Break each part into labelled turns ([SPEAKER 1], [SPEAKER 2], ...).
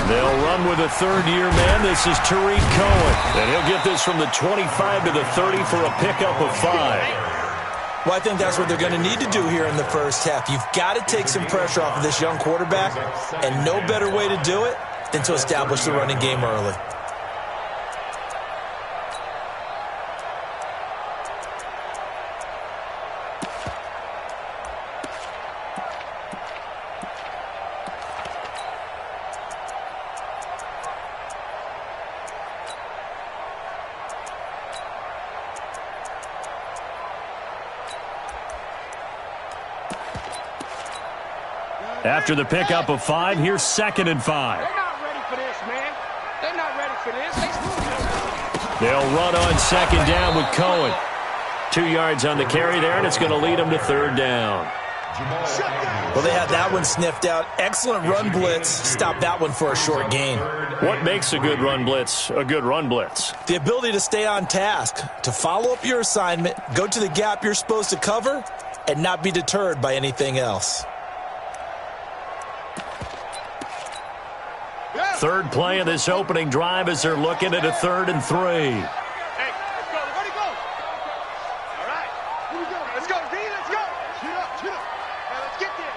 [SPEAKER 1] They'll run with a third-year man. This is Tariq Cohen. And he'll get this from the 25 to the 30 for a pickup of 5.
[SPEAKER 2] Well, I think that's what they're going to need to do here in the first half. You've got to take some pressure off of this young quarterback, and no better way to do it than to establish the running game early.
[SPEAKER 1] After the pickup of 5, here's 2nd and 5.
[SPEAKER 3] They're not ready for this, man. They're not ready for this.
[SPEAKER 1] They'll run on 2nd down with Cohen. 2 yards on the carry there, and it's going to lead them to 3rd down.
[SPEAKER 2] Well, they had that one sniffed out. Excellent run blitz. Stop that one for a short gain.
[SPEAKER 1] What makes a good run blitz a good run blitz?
[SPEAKER 2] The ability to stay on task, to follow up your assignment, go to the gap you're supposed to cover, and not be deterred by anything else.
[SPEAKER 1] Third play of this opening drive as they're looking at a 3rd and 3.
[SPEAKER 3] Hey, let's go. Everybody go. All right. Here we go. Let's go, D. Let's go. Shoot up. Hey, let's get there.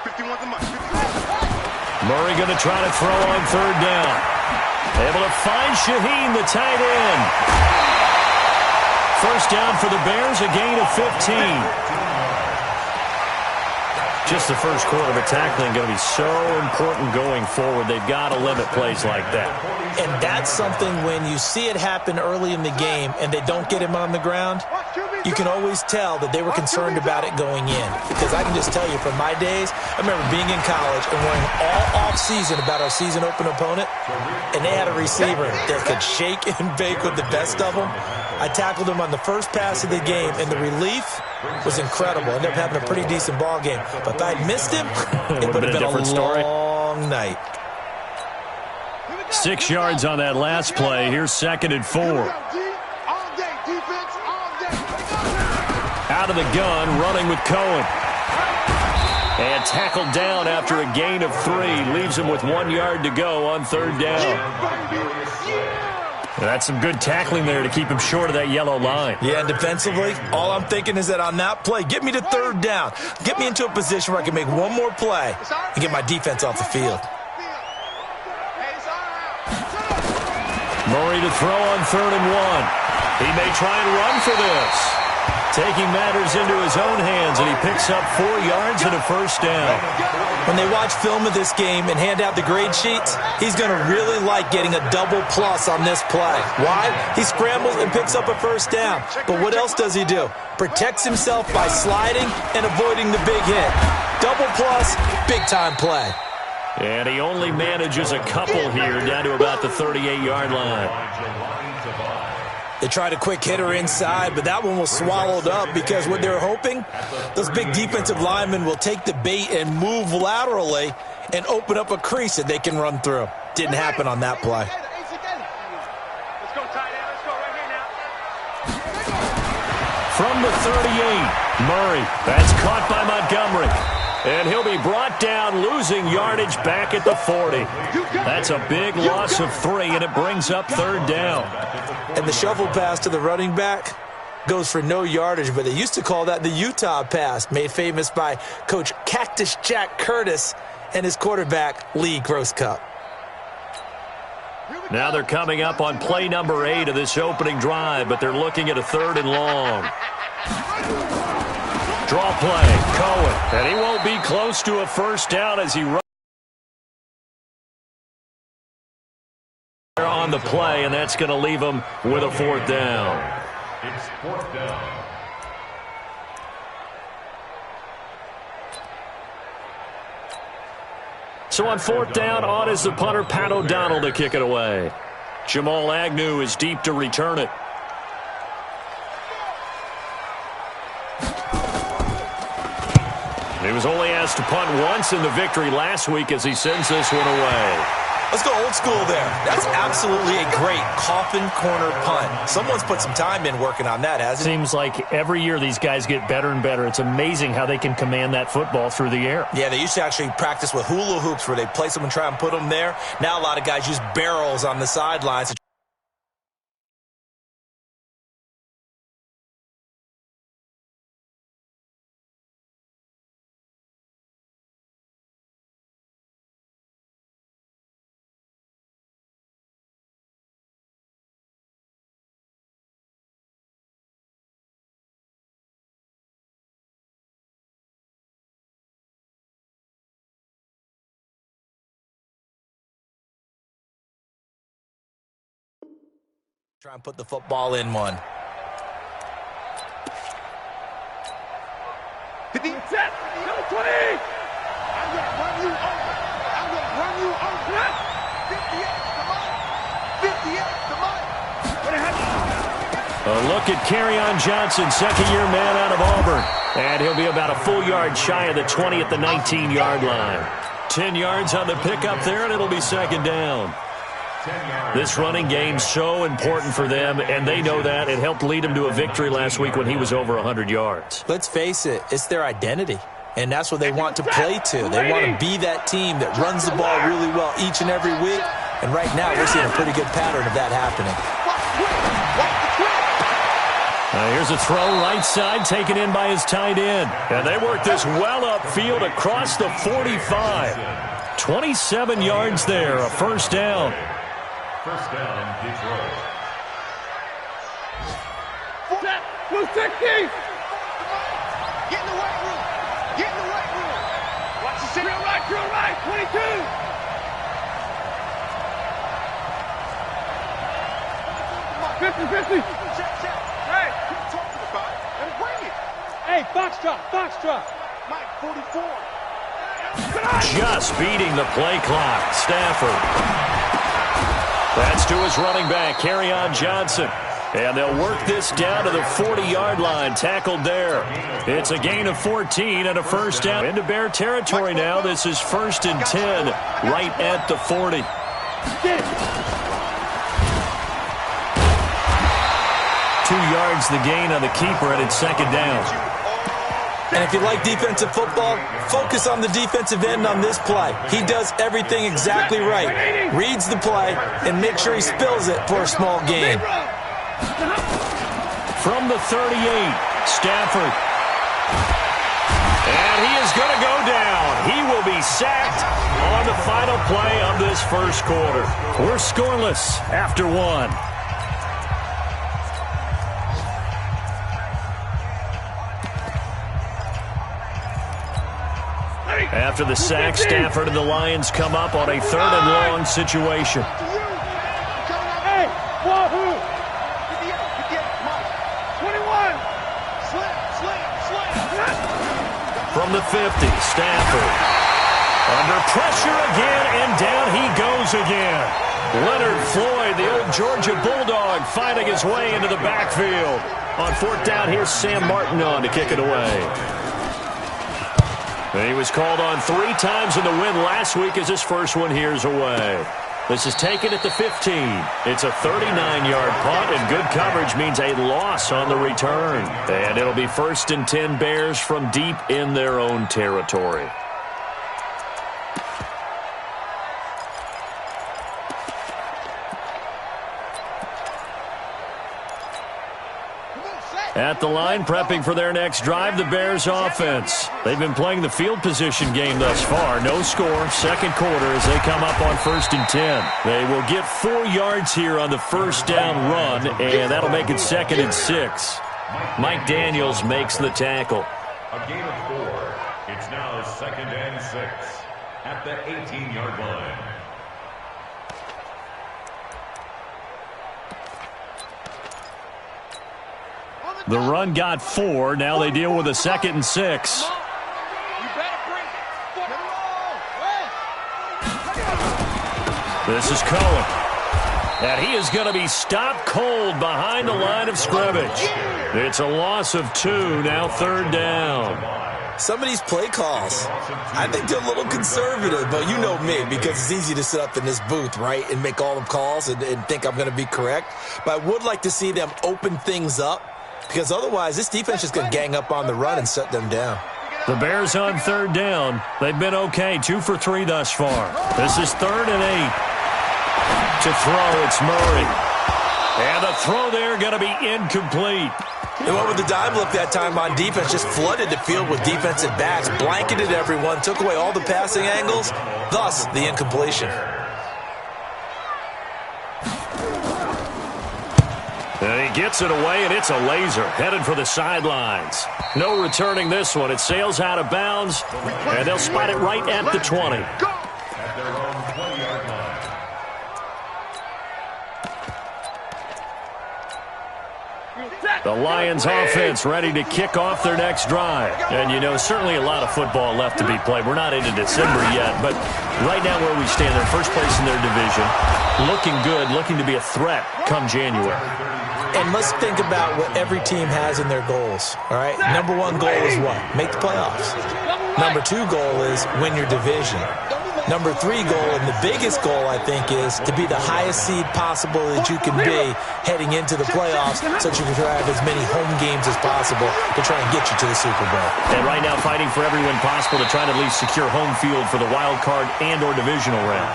[SPEAKER 3] 51's a month.
[SPEAKER 1] Murray going to try to throw on 3rd down. Able to find Shaheen, the tight end. First down for the Bears, a gain of 15. Just the first quarter of a tackling going to be so important going forward. They've got to limit plays like that.
[SPEAKER 2] And that's something when you see it happen early in the game and they don't get him on the ground, you can always tell that they were concerned about it going in. Because I can just tell you from my days, I remember being in college and worrying all off-season about our season-open opponent, and they had a receiver that could shake and bake with the best of them. I tackled him on the first pass of the game, and the relief was incredible. Ended up having a pretty decent ball game. But if I'd missed him, it would have been a long night.
[SPEAKER 1] 6 yards on that last play. Here's 2nd and 4. Out of the gun, running with Cohen. And tackled down after a gain of 3. Leaves him with 1 yard to go on 3rd down. That's some good tackling there to keep him short of that yellow line.
[SPEAKER 2] Yeah, and defensively, all I'm thinking is that on that play, get me to 3rd down. Get me into a position where I can make one more play and get my defense off the field.
[SPEAKER 1] Murray to throw on 3rd and 1. He may try and run for this. Taking matters into his own hands, and he picks up 4 yards and a first down.
[SPEAKER 2] When they watch film of this game and hand out the grade sheets, he's going to really like getting a double plus on this play. Why? He scrambles and picks up a first down. But what else does he do? Protects himself by sliding and avoiding the big hit. Double plus, big-time play.
[SPEAKER 1] And he only manages a couple here down to about the 38-yard line.
[SPEAKER 2] They tried a quick hitter inside, but that one was swallowed up because what they're hoping, those big defensive linemen will take the bait and move laterally and open up a crease that they can run through. Didn't happen on that play.
[SPEAKER 3] Let's go, tight end. Let's go right here now.
[SPEAKER 1] From the 38, Murray. That's caught by Montgomery. And he'll be brought down, losing yardage back at the 40. That's a big loss of 3, and it brings up 3rd down.
[SPEAKER 2] And the shovel pass to the running back goes for no yardage, but they used to call that the Utah pass, made famous by Coach Cactus Jack Curtis and his quarterback, Lee Grosscup.
[SPEAKER 1] Now they're coming up on play number 8 of this opening drive, but they're looking at a 3rd and long. Draw play, Cohen, and he won't be close to a first down as he runs on the play, and that's going to leave him with a 4th down.
[SPEAKER 4] It's 4th down.
[SPEAKER 1] So on 4th down, on is the punter, Pat O'Donnell, to kick it away. Jamal Agnew is deep to return it. He was only asked to punt once in the victory last week as he sends this one away.
[SPEAKER 2] Let's go old school there. That's absolutely a great coffin corner punt. Someone's put some time in working on that, hasn't it?
[SPEAKER 1] Seems like every year these guys get better and better. It's amazing how they can command that football through the air.
[SPEAKER 2] Yeah, they used to actually practice with hula hoops where they place them and try and put them there. Now a lot of guys use barrels on the sidelines. Try and put the football in one.
[SPEAKER 3] 50, set, number 20. I'm going to run you over. I'm going to run you over. 58, come on. 58, come on.
[SPEAKER 1] A look at Kerryon Johnson, second-year man out of Auburn. And he'll be about a full yard shy of the 20 at the 19-yard line. 10 yards on the pickup there, and it'll be second down. This running game's so important for them, and they know that. It helped lead them to a victory last week when he was over 100 yards.
[SPEAKER 2] Let's face it, it's their identity, and that's what they want to play to. They want to be that team that runs the ball really well each and every week, and right now we're seeing a pretty good pattern of that happening.
[SPEAKER 1] Here's a throw right side taken in by his tight end, and they work this well upfield across the 45. 27 yards there, a first down.
[SPEAKER 4] First down, Detroit.
[SPEAKER 3] Set, 260. Get in the weight room. Get in the weight room. Watch the drill right, 22. Come on. 50. Check. Hey, talk to the guy and bring it. Hey, box drop. Mike, 44.
[SPEAKER 1] Just beating the play clock. Stafford. That's to his running back, Kerryon Johnson. And they'll work this down to the 40-yard line, tackled there. It's a gain of 14 and a first down. Into Bear territory now. This is 1st and 10, right at the 40. 2 yards the gain on the keeper, and it's second down.
[SPEAKER 2] And if you like defensive football, focus on the defensive end on this play. He does everything exactly right. Reads the play and makes sure he spills it for a small gain.
[SPEAKER 1] From the 38, Stafford. And he is going to go down. He will be sacked on the final play of this first quarter. We're scoreless after one. After the sack, Stafford and the Lions come up on a 3rd and long situation.
[SPEAKER 3] Hey, wahoo! 21. Slam.
[SPEAKER 1] From the 50, Stafford. Under pressure again, and down he goes again. Leonard Floyd, the old Georgia Bulldog, finding his way into the backfield. On 4th down, here's Sam Martin on to kick it away. He was called on 3 times in the win last week as his first one here's away. This is taken at the 15. It's a 39-yard punt, and good coverage means a loss on the return. And it'll be 1st and 10 Bears from deep in their own territory. At the line, prepping for their next drive, the Bears offense. They've been playing the field position game thus far. No score, second quarter as they come up on 1st and 10. They will get 4 yards here on the first down run, and that'll make it 2nd and 6. Mike Daniels makes the tackle.
[SPEAKER 4] A gain of 4. It's now 2nd and 6 at the 18-yard line.
[SPEAKER 1] The run got 4. Now they deal with a 2nd and 6. This is Cohen. And he is going to be stopped cold behind the line of scrimmage. It's a loss of 2, now 3rd down.
[SPEAKER 2] Some of these play calls, I think they're a little conservative, but you know me, because it's easy to sit up in this booth, right, and make all the calls and think I'm going to be correct. But I would like to see them open things up, because otherwise this defense is going to gang up on the run and shut them down.
[SPEAKER 1] The Bears on third down. They've been okay, 2 for 3 thus far. This is 3rd and 8. To throw, it's Murray. And the throw there going to be incomplete.
[SPEAKER 2] They went with the dime look that time on defense, just flooded the field with defensive backs, blanketed everyone, took away all the passing angles, thus the incompletion.
[SPEAKER 1] And he gets it away, and it's a laser, headed for the sidelines. No returning this one. It sails out of bounds, and they'll spot it right at the 20.
[SPEAKER 4] At their own 20-yard line.
[SPEAKER 1] The Lions offense ready to kick off their next drive. And, you know, certainly a lot of football left to be played. We're not into December yet, but right now where we stand, they're first place in their division, looking good, looking to be a threat come January.
[SPEAKER 2] And let's think about what every team has in their goals, all right? Number 1 goal is what? Make the playoffs. Number 2 goal is win your division. Number 3 goal, and the biggest goal, I think, is to be the highest seed possible that you can be heading into the playoffs so that you can have as many home games as possible to try and get you to the Super Bowl.
[SPEAKER 1] And right now fighting for every win possible to try to at least secure home field for the wild card and or divisional round.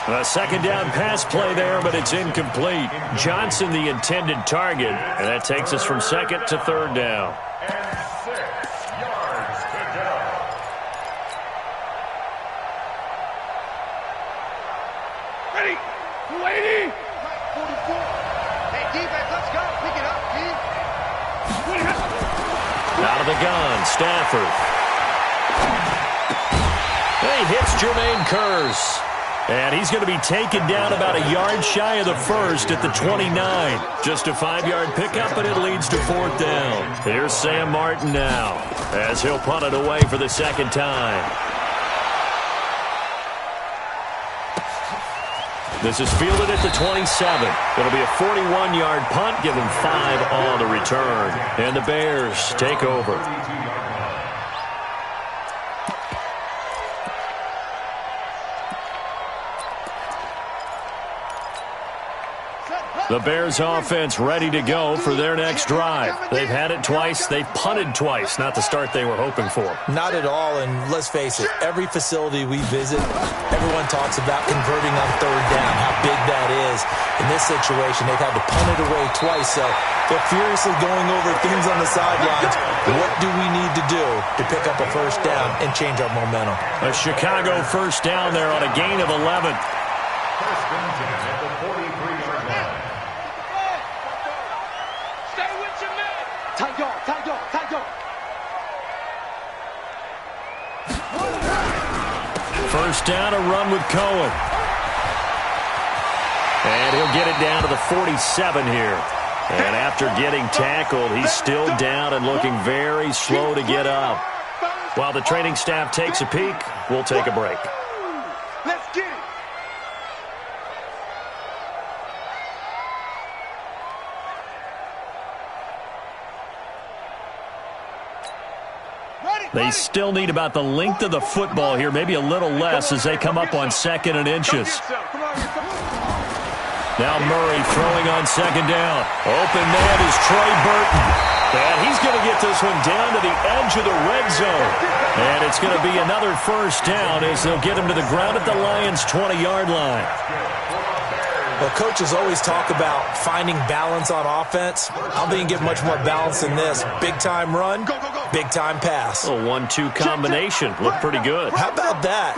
[SPEAKER 1] A second down pass play there, but it's incomplete. Johnson the intended target, and that takes us from 2nd to 3rd down.
[SPEAKER 4] And 6 yards to go.
[SPEAKER 3] Ready? 280. 44. Hey, defense, let's go. Pick it up, G.
[SPEAKER 1] Out of the gun, Stafford. He hits Jermaine Kearse. And he's going to be taken down about a yard shy of the first at the 29. Just a 5-yard pickup, and it leads to 4th down. Here's Sam Martin now, as he'll punt it away for the second time. This is fielded at the 27. It'll be a 41-yard punt, give him 5 on the return. And the Bears take over. The Bears offense ready to go for their next drive. They've had it twice. They've punted twice. Not the start they were hoping for.
[SPEAKER 2] Not at all, and let's face it, every facility we visit, everyone talks about converting on 3rd down, how big that is. In this situation, they've had to punt it away twice, so they're furiously going over things on the sidelines. What do we need to do to pick up a 1st down and change our momentum?
[SPEAKER 1] A Chicago 1st down there on a gain of 11.
[SPEAKER 4] 1st and 10 at the 43-yard line.
[SPEAKER 3] Stay with your man. Tight dog, tight dog, tight dog.
[SPEAKER 1] 1st down, a run with Cohen. And he'll get it down to the 47 here. And after getting tackled, he's still down and looking very slow to get up. While the training staff takes a peek, we'll take a break.
[SPEAKER 3] Let's get it.
[SPEAKER 1] They still need about the length of the football here, maybe a little less as they come up on 2nd and inches. Now Murray throwing on 2nd down. Open man is Trey Burton. And he's going to get this one down to the edge of the red zone. And it's going to be another 1st down as they'll get him to the ground at the Lions' 20-yard line.
[SPEAKER 2] Well, coaches always talk about finding balance on offense. I'm being given much more balance than this. Big-time run, big-time pass.
[SPEAKER 1] A 1-2 combination. Looked pretty good.
[SPEAKER 2] How about that?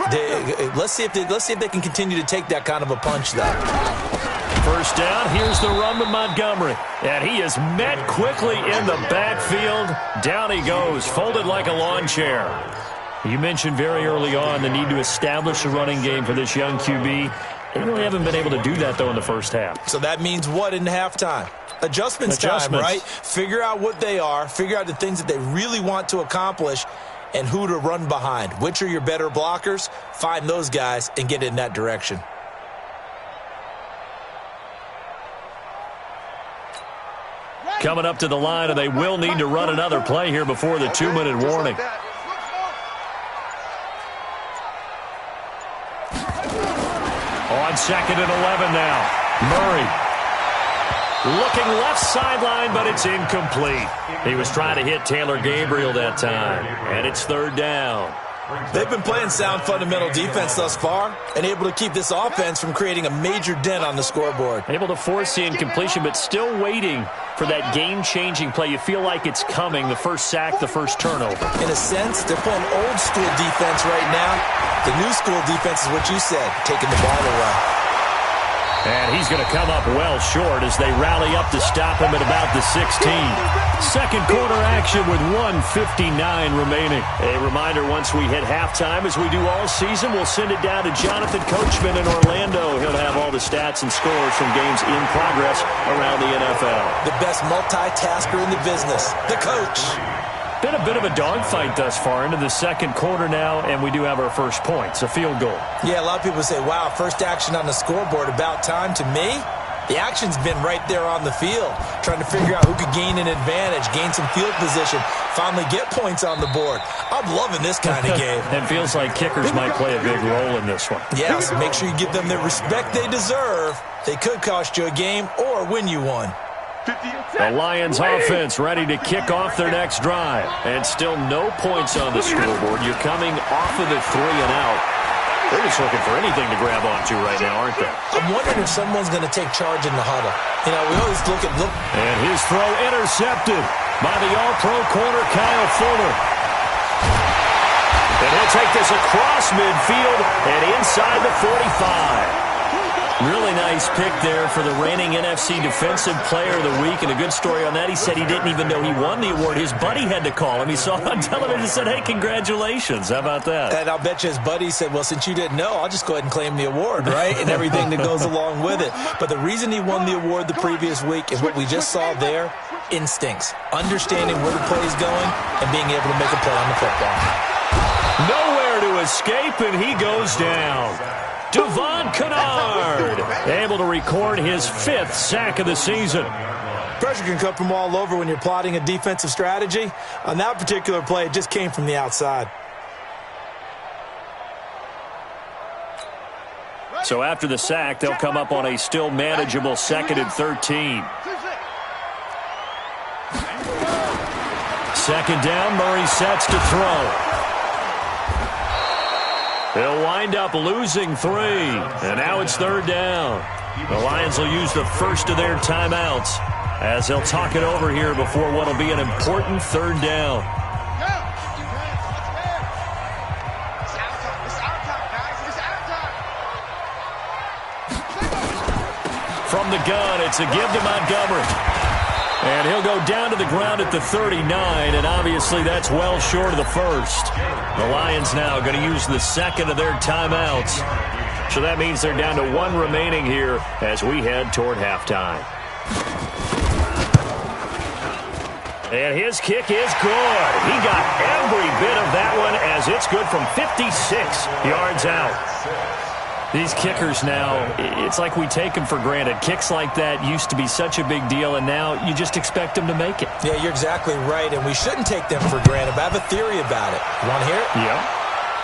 [SPEAKER 2] Let's see if they can continue to take that kind of a punch, though.
[SPEAKER 1] 1st down, here's the run with Montgomery. And he is met quickly in the backfield. Down he goes, folded like a lawn chair. You mentioned very early on the need to establish a running game for this young QB. They really haven't been able to do that, though, in the first half.
[SPEAKER 2] So that means what in halftime? Adjustments time, right? Figure out what they are, figure out the things that they really want to accomplish, and who to run behind. Which are your better blockers? Find those guys and get in that direction.
[SPEAKER 1] Coming up to the line, and they will need to run another play here before the 2-minute warning. On 2nd and 11 now. Murray. Looking left sideline, but it's incomplete. He was trying to hit Taylor Gabriel that time, and it's 3rd down.
[SPEAKER 2] They've been playing sound fundamental defense thus far and able to keep this offense from creating a major dent on the scoreboard.
[SPEAKER 1] Able to force the incompletion, but still waiting for that game-changing play. You feel like it's coming, the first sack, the first turnover.
[SPEAKER 2] In a sense, they're playing old-school defense right now. The new-school defense is what you said, taking the ball away.
[SPEAKER 1] And he's going to come up well short as they rally up to stop him at about the 16. Second quarter action with 1:59 remaining. A reminder, once we hit halftime, as we do all season, we'll send it down to Jonathan Coachman in Orlando. He'll have all the stats and scores from games in progress around the NFL.
[SPEAKER 2] The best multitasker in the business, the coach.
[SPEAKER 1] Been a bit of a dogfight thus far into the second quarter now, and we do have our first points, a field goal.
[SPEAKER 2] Yeah, a lot of people say, wow, first action on the scoreboard, about time. To me, the action's been right there on the field, trying to figure out who could gain an advantage, gain some field position, finally get points on the board. I'm loving this kind of game.
[SPEAKER 1] It feels like kickers might play a big role in this one.
[SPEAKER 2] Yeah, so make sure you give them the respect they deserve. They could cost you a game or win you one.
[SPEAKER 1] The Lions offense ready to kick off their next drive. And still no points on the scoreboard. You're coming off of the 3 and out. They're just looking for anything to grab onto right now, aren't they?
[SPEAKER 2] I'm wondering if someone's going to take charge in the huddle. You know, we always look.
[SPEAKER 1] And his throw intercepted by the all-pro corner, Kyle Fuller. And he'll take this across midfield and inside the 45. Really nice pick there for the reigning NFC Defensive Player of the Week. And a good story on that, he said he didn't even know he won the award. His buddy had to call him. He saw it on television and said, hey, congratulations. How about that?
[SPEAKER 2] And I'll bet you his buddy said, well, since you didn't know, I'll just go ahead and claim the award, right? And everything that goes along with it. But the reason he won the award the previous week is what we just saw there, instincts. Understanding where the play is going and being able to make a play on the football.
[SPEAKER 1] Nowhere to escape, and he goes down. Devon Kennard, able to record his 5th sack of the season.
[SPEAKER 2] Pressure can come from all over when you're plotting a defensive strategy. On that particular play, it just came from the outside.
[SPEAKER 1] So after the sack, they'll come up on a still manageable 2nd and 13. 2nd down, Murray sets to throw. They'll wind up losing 3, and now it's 3rd down. The Lions will use the first of their timeouts as they'll talk it over here before what will be an important 3rd down. From the gun, it's a give to Montgomery. And he'll go down to the ground at the 39, and obviously that's well short of the first. The Lions now going to use the 2nd of their timeouts. So that means they're down to 1 remaining here as we head toward halftime. And his kick is good. He got every bit of that one as it's good from 56 yards out. These kickers now, it's like we take them for granted. Kicks like that used to be such a big deal, and now you just expect them to make it.
[SPEAKER 2] Yeah, you're exactly right, and we shouldn't take them for granted, but I have a theory about it. You want to hear it?
[SPEAKER 1] Yeah.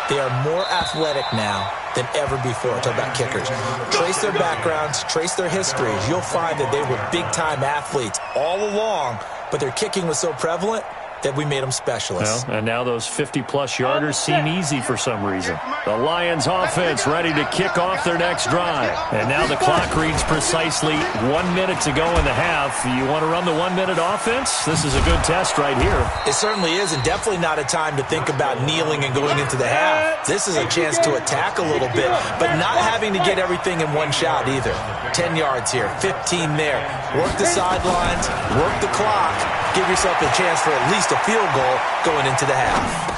[SPEAKER 2] They are more athletic now than ever before. Talk about kickers. Trace their backgrounds, trace their histories. You'll find that they were big-time athletes all along, but their kicking was so prevalent that we made them specialists.
[SPEAKER 1] Well, and now those 50-plus yarders seem easy for some reason. The Lions offense ready to kick off their next drive. And now the clock reads precisely 1 minute to go in the half. You want to run the 1 minute offense? This is a good test right here.
[SPEAKER 2] It certainly is, and definitely not a time to think about kneeling and going into the half. This is a chance to attack a little bit, but not having to get everything in one shot either. 10 yards here, 15 there. Work the sidelines, work the clock. Give yourself a chance for at least a field goal going into the half.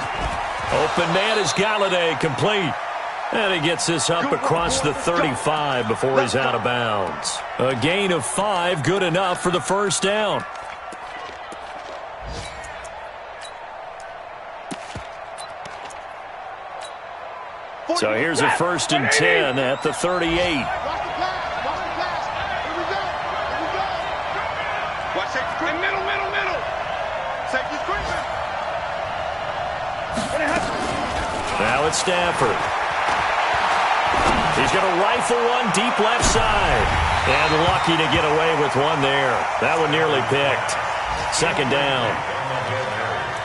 [SPEAKER 1] Open man is Galladay, complete. And he gets this up across the 35 before he's out of bounds. A gain of 5, good enough for the first down. So here's a 1st and 10 at the 38. Now it's Stafford. He's going to rifle one deep left side. And lucky to get away with one there. That one nearly picked. Second down.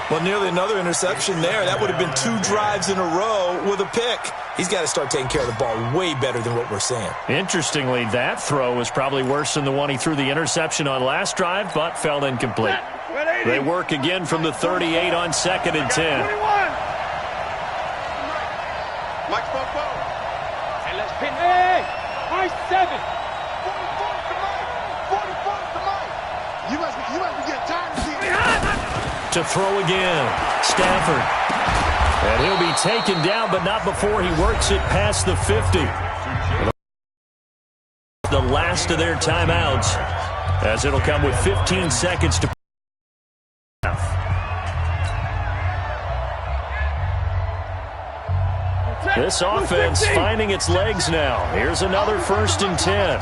[SPEAKER 2] Well, nearly another interception there. That would have been 2 drives in a row with a pick. He's got to start taking care of the ball way better than what we're seeing.
[SPEAKER 1] Interestingly, that throw was probably worse than the one he threw the interception on last drive, but fell incomplete. They work again from the 38 on 2nd and 10.
[SPEAKER 3] Mike Bobo.
[SPEAKER 5] Hey, let's pin. Hey, Mike 7.
[SPEAKER 3] 44 to Mike. 44 to Mike. You must be getting tired of seeing
[SPEAKER 1] To throw again. Stafford. And he'll be taken down, but not before he works it past the 50. The last of their timeouts, as it'll come with 15 seconds to. This offense finding its legs now. Here's another 1st and 10.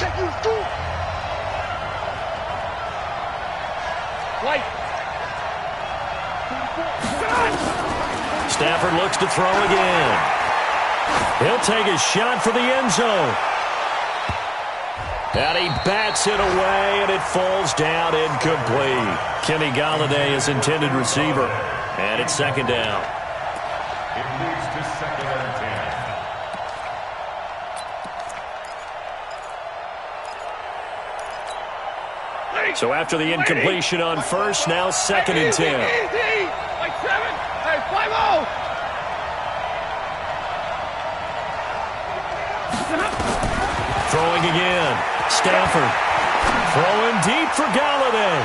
[SPEAKER 1] Stafford looks to throw again. He'll take a shot for the end zone. And he bats it away, and it falls down incomplete. Kenny Golladay is intended receiver. And it's 2nd down.
[SPEAKER 4] It moves to 2nd and 10.
[SPEAKER 1] So after the incompletion on 1st, now 2nd and 10.
[SPEAKER 5] Like 7. Hey, 5-0.
[SPEAKER 1] Throwing again. Stafford. Throwing deep for Golladay.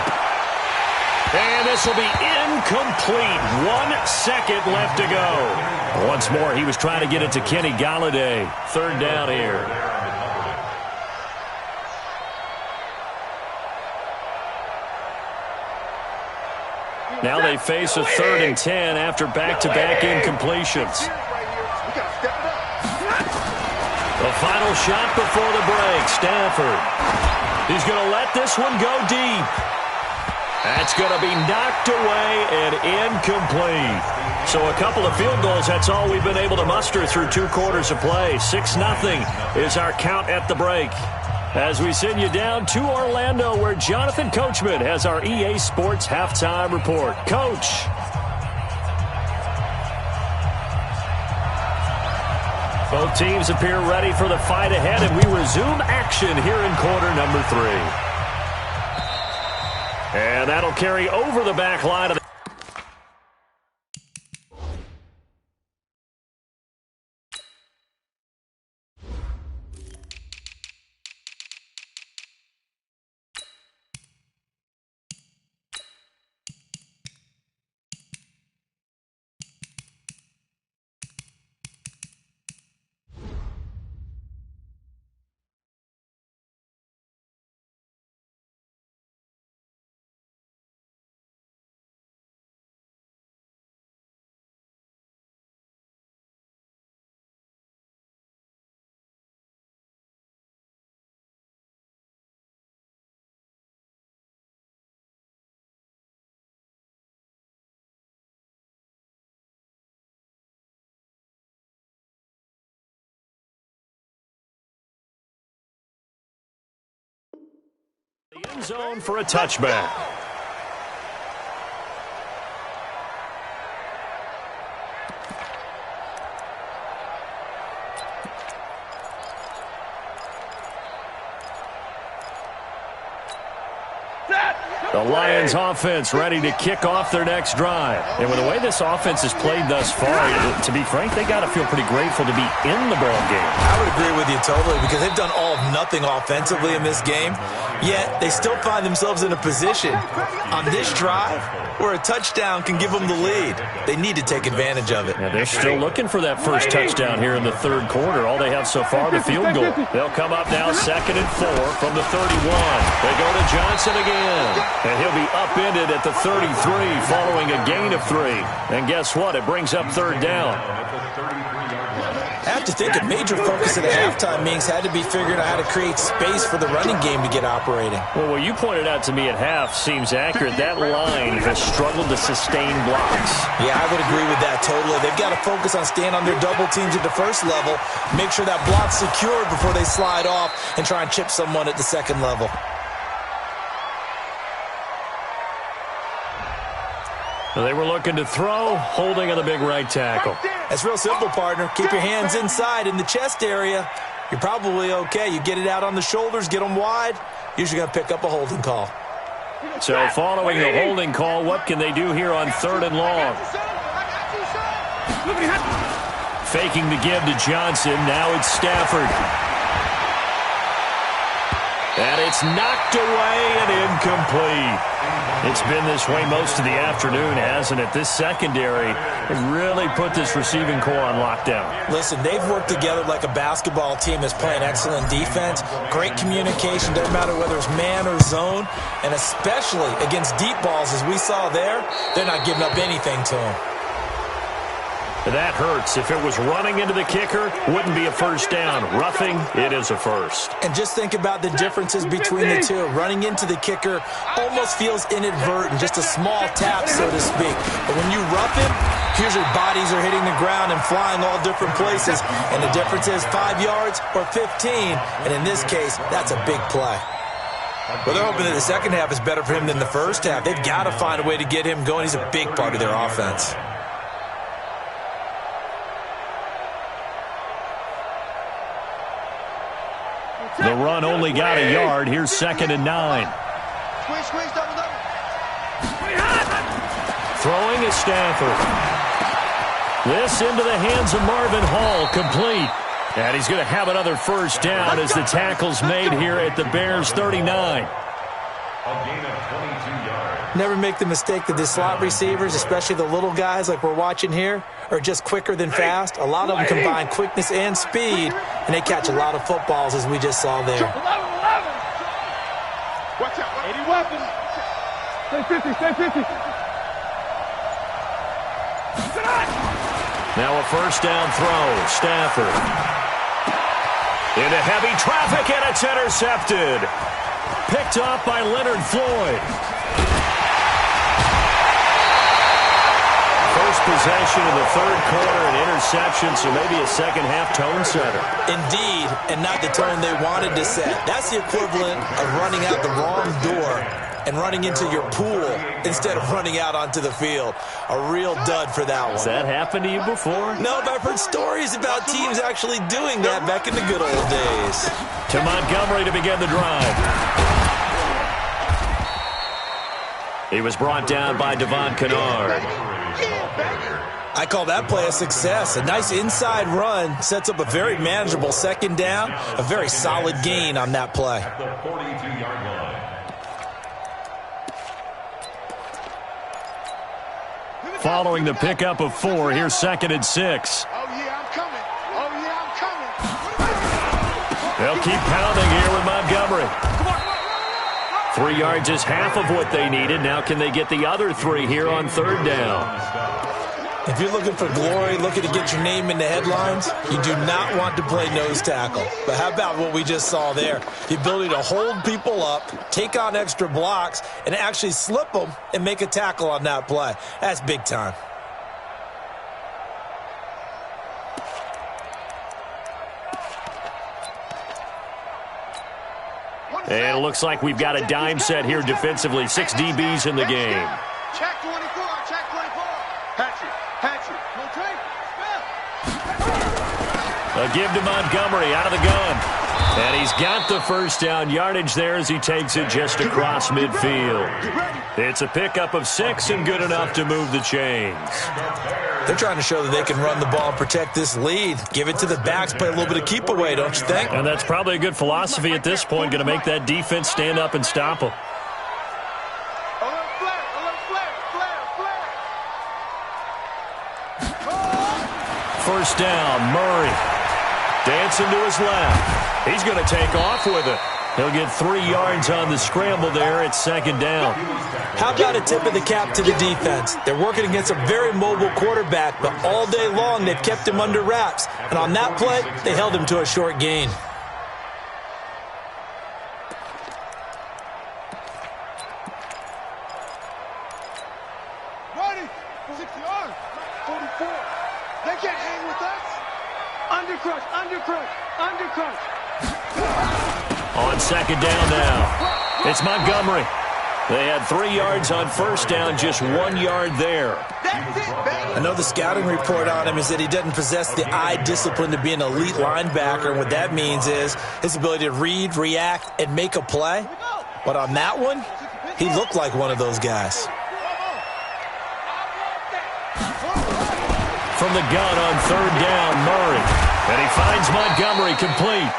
[SPEAKER 1] And this will be incomplete. 1 second left to go. Once more, he was trying to get it to Kenny Golladay. 3rd down here. Now they face a 3rd and 10 after back-to-back incompletions. The final shot before the break. Stafford. He's going to let this one go deep. That's going to be knocked away and incomplete. So a couple of field goals, that's all we've been able to muster through 2 quarters of play. 6-0 is our count at the break. As we send you down to Orlando, where Jonathan Coachman has our EA Sports Halftime Report. Coach. Both teams appear ready for the fight ahead, and we resume action here in quarter number 3. And that'll carry over the back line of the end zone for a touchback. The Lions offense ready to kick off their next drive. And with the way this offense has played thus far, to be frank, they got to feel pretty grateful to be in the ball game.
[SPEAKER 2] I would agree with you totally, because they've done all of nothing offensively in this game, yet they still find themselves in a position on this drive where a touchdown can give them the lead. They need to take advantage of it.
[SPEAKER 1] Yeah, they're still looking for that first touchdown here in the 3rd quarter. All they have so far, the field goal. They'll come up now 2nd and 4 from the 31. They go to Johnson again. And he'll be upended at the 33 following a gain of 3. And guess what? It brings up 3rd down.
[SPEAKER 2] I have to think a major focus at the halftime meetings had to be figuring out how to create space for the running game to get operating.
[SPEAKER 1] Well, what you pointed out to me at half seems accurate. That line has struggled to sustain blocks.
[SPEAKER 2] Yeah, I would agree with that totally. They've got to focus on staying on their double teams at the first level, make sure that block's secured before they slide off and try and chip someone at the second level.
[SPEAKER 1] They were looking to throw, holding on the big right tackle.
[SPEAKER 2] That's real simple, partner. Keep your hands inside in the chest area. You're probably okay. You get it out on the shoulders, get them wide, usually going to pick up a holding call.
[SPEAKER 1] So following the holding call, what can they do here on 3rd and long? Faking the give to Johnson. Now it's Stafford. And it's knocked away and incomplete. It's been this way most of the afternoon, hasn't it? This secondary has really put this receiving core on lockdown.
[SPEAKER 2] Listen, they've worked together like a basketball team that's playing excellent defense. Great communication, doesn't matter whether it's man or zone. And especially against deep balls, as we saw there, they're not giving up anything to them.
[SPEAKER 1] That hurts. If it was running into the kicker, wouldn't be a first down. Roughing, it is a first.
[SPEAKER 2] And just think about the differences between the two. Running into the kicker almost feels inadvertent, just a small tap, so to speak. But when you rough him, here's your bodies are hitting the ground and flying all different places. And the difference is 5 yards or 15. And in this case, that's a big play. Well, they're hoping that the second half is better for him than the first half. They've got to find a way to get him going. He's a big part of their offense.
[SPEAKER 1] The run only got a yard. Here's 2nd and 9.
[SPEAKER 3] Squeeze, double.
[SPEAKER 1] Throwing is Stafford. This into the hands of Marvin Hall, complete. And he's going to have another first down as the tackle's made here at the Bears' 39.
[SPEAKER 4] A gain of 22 yards.
[SPEAKER 2] Never make the mistake that the slot receivers, especially the little guys like we're watching here, are just quicker than fast. A lot of them combine quickness and speed, and they catch a lot of footballs, as we just saw there.
[SPEAKER 5] 11.
[SPEAKER 3] Watch out.
[SPEAKER 5] 80 weapons. Stay 50.
[SPEAKER 1] Now a first down throw. Stafford. Into heavy traffic, and it's intercepted. Picked off by Leonard Floyd. First possession of the 3rd quarter, an interception, so maybe a second-half tone setter.
[SPEAKER 2] Indeed, and not the tone they wanted to set. That's the equivalent of running out the wrong door and running into your pool instead of running out onto the field. A real dud for that one.
[SPEAKER 1] Has that happened to you before?
[SPEAKER 2] No, but I've heard stories about teams actually doing that back in the good old days.
[SPEAKER 1] To Montgomery to begin the drive. He was brought down by Devon Kennard.
[SPEAKER 2] I call that play a success. A nice inside run sets up a very manageable second down. A very solid gain on that play.
[SPEAKER 4] The 42-yard line.
[SPEAKER 1] Following the pickup of 4, here's 2nd and 6.
[SPEAKER 3] Oh, yeah, I'm coming.
[SPEAKER 1] They'll keep pounding here with Montgomery. 3 yards is half of what they needed. Now can they get the other 3 here on 3rd down?
[SPEAKER 2] If you're looking for glory, looking to get your name in the headlines, you do not want to play nose tackle. But how about what we just saw there? The ability to hold people up, take on extra blocks, and actually slip them and make a tackle on that play. That's big time.
[SPEAKER 1] And it looks like we've got a dime set here defensively. 6 DBs in the game.
[SPEAKER 3] Check 24. Hatchet.
[SPEAKER 1] A give to Montgomery out of the gun. And he's got the first down yardage there as he takes it just across midfield. It's a pickup of 6 and good enough to move the chains.
[SPEAKER 2] They're trying to show that they can run the ball and protect this lead. Give it to the backs, play a little bit of keep away, don't you think?
[SPEAKER 1] And that's probably a good philosophy at this point, going to make that defense stand up and stop them. First down, Murray. Dancing to his left. He's going to take off with it. He'll get 3 yards on the scramble there at second down.
[SPEAKER 2] How about a tip of the cap to the defense? They're working against a very mobile quarterback, but all day long they've kept him under wraps. And on that play, they held him to a short gain.
[SPEAKER 3] Ready, 6 yards, 44. They can't hang with us. Undercrush, undercrush, undercrush.
[SPEAKER 1] On second down now, it's Montgomery. They had 3 yards on first down, just 1 yard there.
[SPEAKER 3] That's it, baby.
[SPEAKER 2] I know the scouting report on him is that he doesn't possess the eye discipline to be an elite linebacker. And what that means is his ability to read, react, and make a play. But on that one, he looked like one of those guys.
[SPEAKER 1] From the gun on third down, Murray. And he finds Montgomery complete.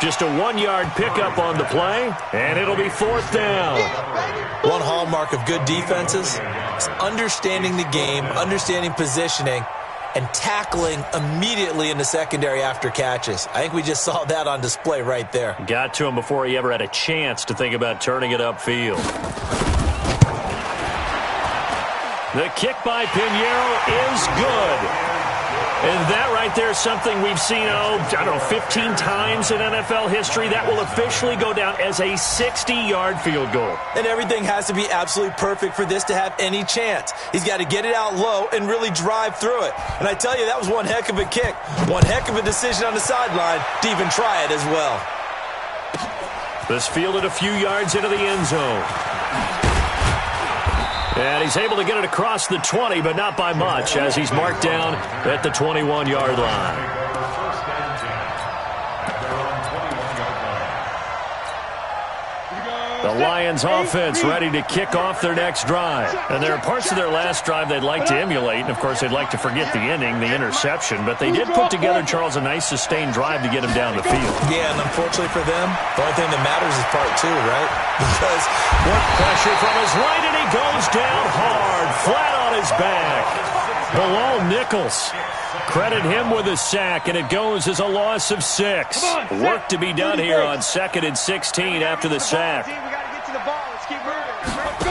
[SPEAKER 1] Just a 1 yard pickup on the play, and it'll be fourth down.
[SPEAKER 2] One hallmark of good defenses is understanding the game, understanding positioning, and tackling immediately in the secondary after catches. I think we just saw that on display right there.
[SPEAKER 1] Got to him before he ever had a chance to think about turning it upfield. The kick by Pinheiro is good. And that right there is something we've seen, 15 times in NFL history. That will officially go down as a 60-yard field goal.
[SPEAKER 2] And everything has to be absolutely perfect for this to have any chance. He's got to get it out low and really drive through it. And I tell you, that was one heck of a kick. One heck of a decision on the sideline to even try it as well.
[SPEAKER 1] This fielded a few yards into the end zone. And he's able to get it across the 20, but not by much, as he's marked down at the 21-yard line. The Lions offense ready to kick off their next drive. And there are parts of their last drive they'd like to emulate. And, of course, they'd like to forget the ending, the interception. But they did put together, Charles, a nice sustained drive to get him down the field.
[SPEAKER 2] Yeah, and unfortunately for them, the only thing that matters is part 2, right? Because
[SPEAKER 1] work pressure from his right, and he goes down hard, flat on his back. Below Nichols. Credit him with a sack, and it goes as a loss of 6. Work to be done here on 2nd and 16 after the sack.
[SPEAKER 3] We got to get to the ball. Let's keep moving. Let's go.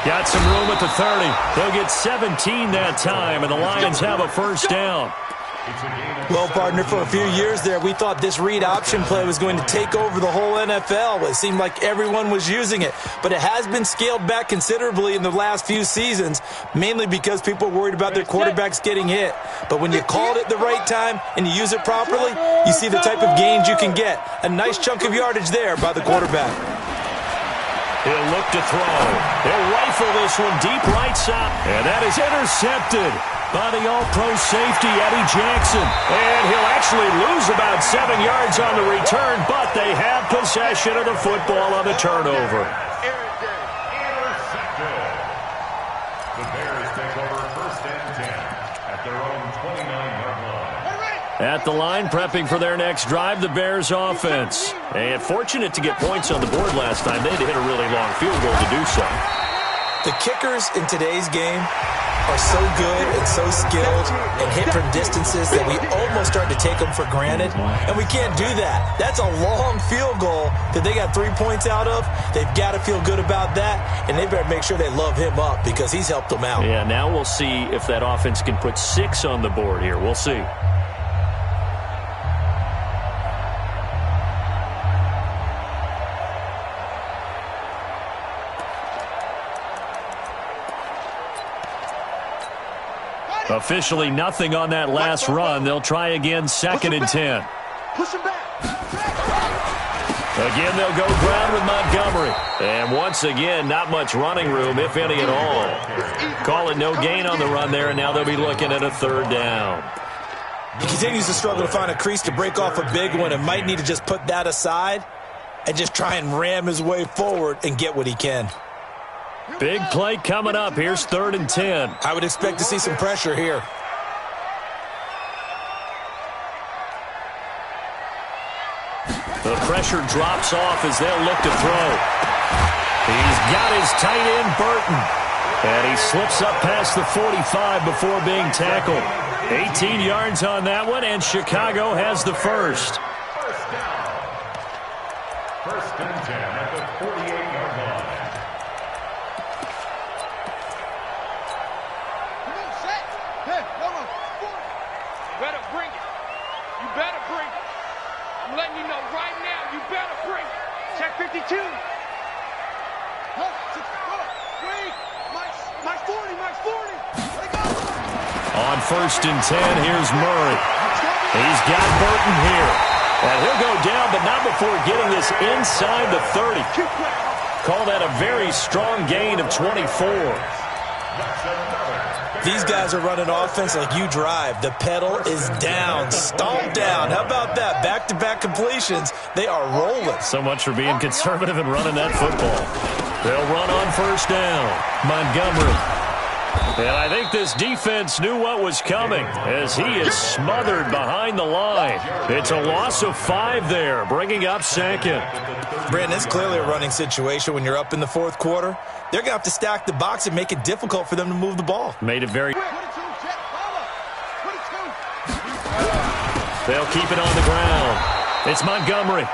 [SPEAKER 1] Got some room at the 30. They'll get 17 that time, and the Lions have a first down.
[SPEAKER 2] Well, partner, for a few years there, we thought this read option play was going to take over the whole NFL. It seemed like everyone was using it. But it has been scaled back considerably in the last few seasons, mainly because people were worried about their quarterbacks getting hit. But when you call it at the right time and you use it properly, you see the type of gains you can get. A nice chunk of yardage there by the quarterback.
[SPEAKER 1] He'll look to throw. He'll rifle this one deep right side. And that is intercepted by the all-pro safety, Eddie Jackson. And he'll actually lose about 7 yards on the return, but they have possession of the football on the turnover.
[SPEAKER 4] Intercepted. The Bears take over first and 10 at their own 29-yard line.
[SPEAKER 1] At the line, prepping for their next drive, the Bears offense. And fortunate to get points on the board last time. They had to hit a really long field goal to do so.
[SPEAKER 2] The kickers in today's game are so good and so skilled and hit from distances that we almost start to take them for granted, and we can't do that. That's a long field goal that they got 3 points out of. They've got to feel good about that, and they better make sure they love him up because he's helped them out.
[SPEAKER 1] Yeah, now we'll see if that offense can put 6 on the board here. We'll see. Officially nothing on that last run. They'll try again, 2nd and 10.
[SPEAKER 3] Push him back.
[SPEAKER 1] Again, they'll go ground with Montgomery. And once again, not much running room, if any at all. Call it no gain on the run there, and now they'll be looking at a 3rd down.
[SPEAKER 2] He continues to struggle to find a crease to break off a big one and might need to just put that aside and just try and ram his way forward and get what he can.
[SPEAKER 1] Big play coming up. Here's 3rd and 10.
[SPEAKER 2] I would expect to see some pressure here.
[SPEAKER 1] The pressure drops off as they'll look to throw. He's got his tight end, Burton. And he slips up past the 45 before being tackled. 18 yards on that one, and Chicago has the first.
[SPEAKER 4] First down. First and 10 at the 48-yard line.
[SPEAKER 3] Come on, set. Hey, come on.
[SPEAKER 5] You better bring it. You better bring it. I'm letting you know right now, you better bring it. Check 52.
[SPEAKER 3] Huh? Wait. My 40. Let go.
[SPEAKER 1] On first and 10, here's Murray. He's got Burton here. And he'll go down, but not before getting this inside the 30. Call that a very strong gain of 24.
[SPEAKER 2] These guys are running offense like you drive. The pedal is down, stomped down. How about that? Back-to-back completions. They are rolling.
[SPEAKER 1] So much for being conservative and running that football. They'll run on first down. Montgomery. And I think this defense knew what was coming as he is smothered behind the line. It's a loss of 5 there, bringing up second.
[SPEAKER 2] Brandon, it's clearly a running situation when you're up in the fourth quarter. They're going to have to stack the box and make it difficult for them to move the ball.
[SPEAKER 1] Made it very...
[SPEAKER 3] 22, Jet. Follow. 22.
[SPEAKER 1] They'll keep it on the ground. It's Montgomery.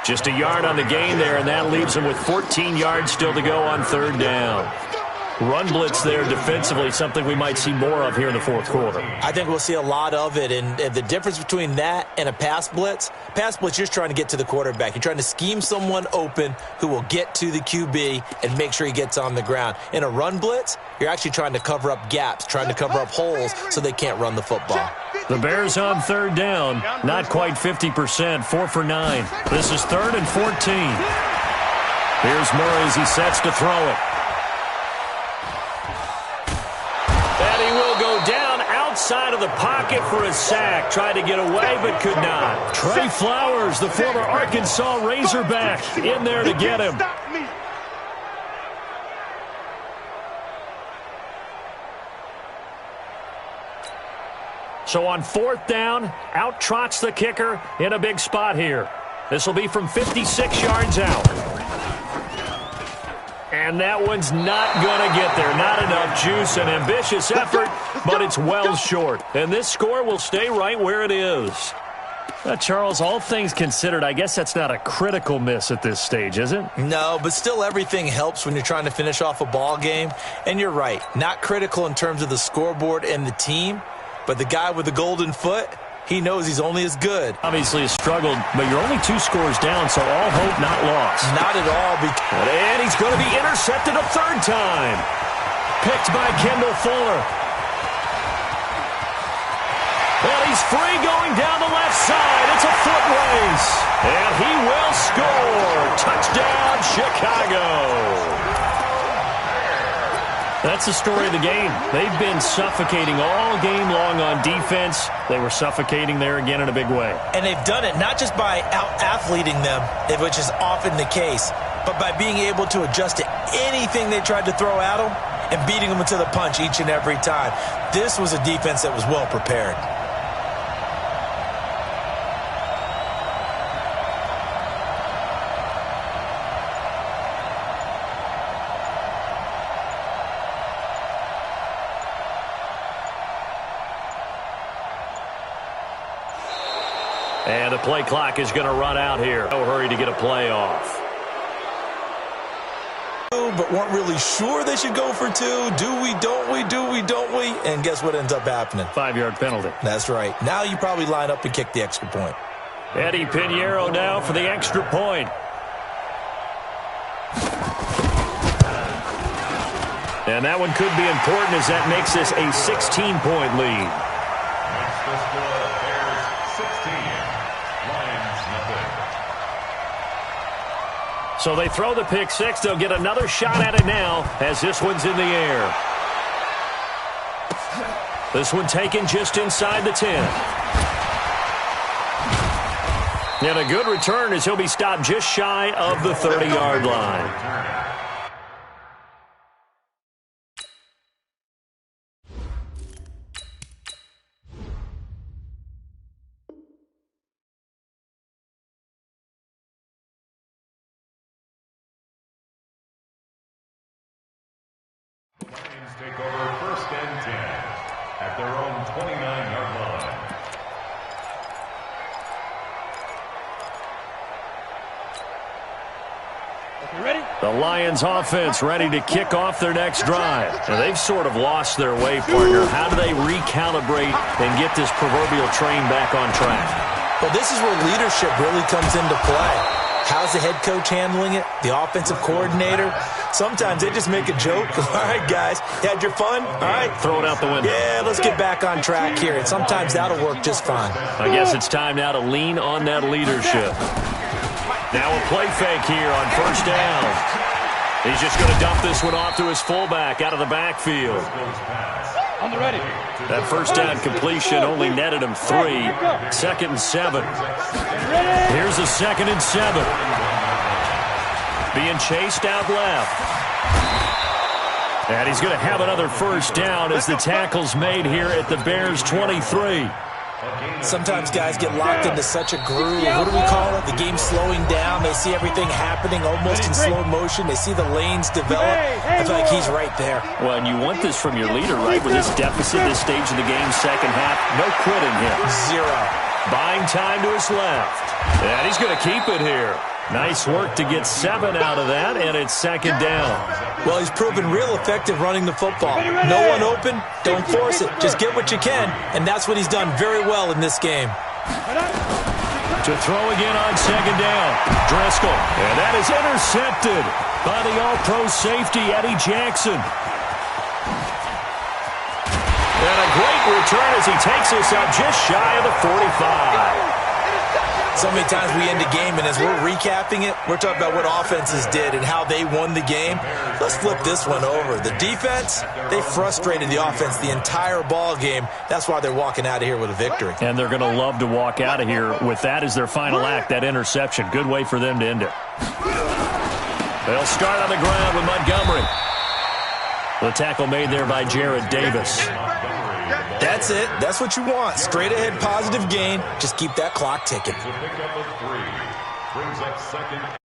[SPEAKER 1] Just a yard on the gain there, and that leaves them with 14 yards still to go on third down. Run blitz there defensively, something we might see more of here in the fourth quarter.
[SPEAKER 2] I think we'll see a lot of it, and the difference between that and a pass blitz, you're just trying to get to the quarterback. You're trying to scheme someone open who will get to the QB and make sure he gets on the ground. In a run blitz, you're actually trying to cover up gaps, trying to cover up holes so they can't run the football.
[SPEAKER 1] The Bears on third down, not quite 50%, 4 for 9. This is 3rd and 14. Here's Murray as he sets to throw it. And he will go down outside of the pocket for a sack. Tried to get away, but could not. Trey Flowers, the former Arkansas Razorback, in there to get him. So on fourth down, out trots the kicker in a big spot here. This will be from 56 yards out. And that one's not going to get there. Not enough juice, an ambitious effort, but it's well short. And this score will stay right where it is. Charles, all things considered, I guess that's not a critical miss at this stage, is it?
[SPEAKER 2] No, but still everything helps when you're trying to finish off a ball game. And you're right, not critical in terms of the scoreboard and the team, but the guy with the golden foot, he knows he's only as good.
[SPEAKER 1] Obviously has struggled, but you're only 2 scores down, so all hope not lost.
[SPEAKER 2] Not at all.
[SPEAKER 1] And he's going to be intercepted a 3rd time. Picked by Kendall Fuller. And he's free going down the left side. It's a foot race. And he will score. Touchdown, Chicago. That's the story of the game. They've been suffocating all game long on defense. They were suffocating there again in a big way.
[SPEAKER 2] And they've done it not just by out-athleting them, which is often the case, but by being able to adjust to anything they tried to throw at them and beating them to the punch each and every time. This was a defense that was well prepared.
[SPEAKER 1] And the play clock is going to run out here. No hurry to get a play off.
[SPEAKER 2] But weren't really sure they should go for 2. Do we, don't we, do we, don't we? And guess what ends up happening?
[SPEAKER 1] 5-yard penalty.
[SPEAKER 2] That's right. Now you probably line up and kick the extra point.
[SPEAKER 1] Eddie Pinheiro now for the extra point. And that one could be important as that makes this a 16-point lead.
[SPEAKER 4] That's the score. Bears 16. Lions nothing.
[SPEAKER 1] So they throw the pick 6. They'll get another shot at it now as this one's in the air. This one taken just inside the 10. And a good return as he'll be stopped just shy of the 30-yard line.
[SPEAKER 4] take over first and 10 at their own 29-yard line.
[SPEAKER 5] You ready?
[SPEAKER 1] The Lions offense ready to kick off their next drive. Now, they've sort of lost their way, partner. How do they recalibrate and get this proverbial train back on track?
[SPEAKER 2] Well, this is where leadership really comes into play. How's the head coach handling it? The offensive coordinator? Sometimes they just make a joke. All right, guys, you had your fun? All right.
[SPEAKER 1] Throw it out the window.
[SPEAKER 2] Yeah, let's get back on track here. And sometimes that'll work just fine.
[SPEAKER 1] I guess it's time now to lean on that leadership. Now a play fake here on first down. He's just going to dump this one off to his fullback out of the backfield.
[SPEAKER 5] On the ready.
[SPEAKER 1] That first down completion only netted him 3. 2nd and 7. Here's a 2nd and 7. Being chased out left. And he's going to have another first down as the tackle's made here at the Bears' 23.
[SPEAKER 2] Sometimes guys get locked into such a groove. What do we call it? The game's slowing down. They see everything happening almost in slow motion. They see the lanes develop. I feel like he's right there.
[SPEAKER 1] Well, and you want this from your leader, right? With this deficit, this stage of the game, second half, no quitting him.
[SPEAKER 2] 0.
[SPEAKER 1] Buying time to his left. And he's going to keep it here. Nice work to get 7 out of that, and it's 2nd down.
[SPEAKER 2] Well, he's proven real effective running the football. No one open, don't force it. Just get what you can, and that's what he's done very well in this game.
[SPEAKER 1] To throw again on 2nd down. Driscoll, and that is intercepted by the all-pro safety, Eddie Jackson. And a great return as he takes us out just shy of the 45.
[SPEAKER 2] So many times we end a game, and as we're recapping it, we're talking about what offenses did and how they won the game. Let's flip this one over. The defense, they frustrated the offense the entire ball game. That's why they're walking out of here with a victory.
[SPEAKER 1] And they're going to love to walk out of here with that as their final act, that interception. Good way for them to end it. They'll start on the ground with Montgomery. The tackle made there by Jared Davis.
[SPEAKER 2] That's it. That's what you want. Straight ahead, positive gain. Just keep that clock ticking.
[SPEAKER 4] To pick up a 3. Brings up 2nd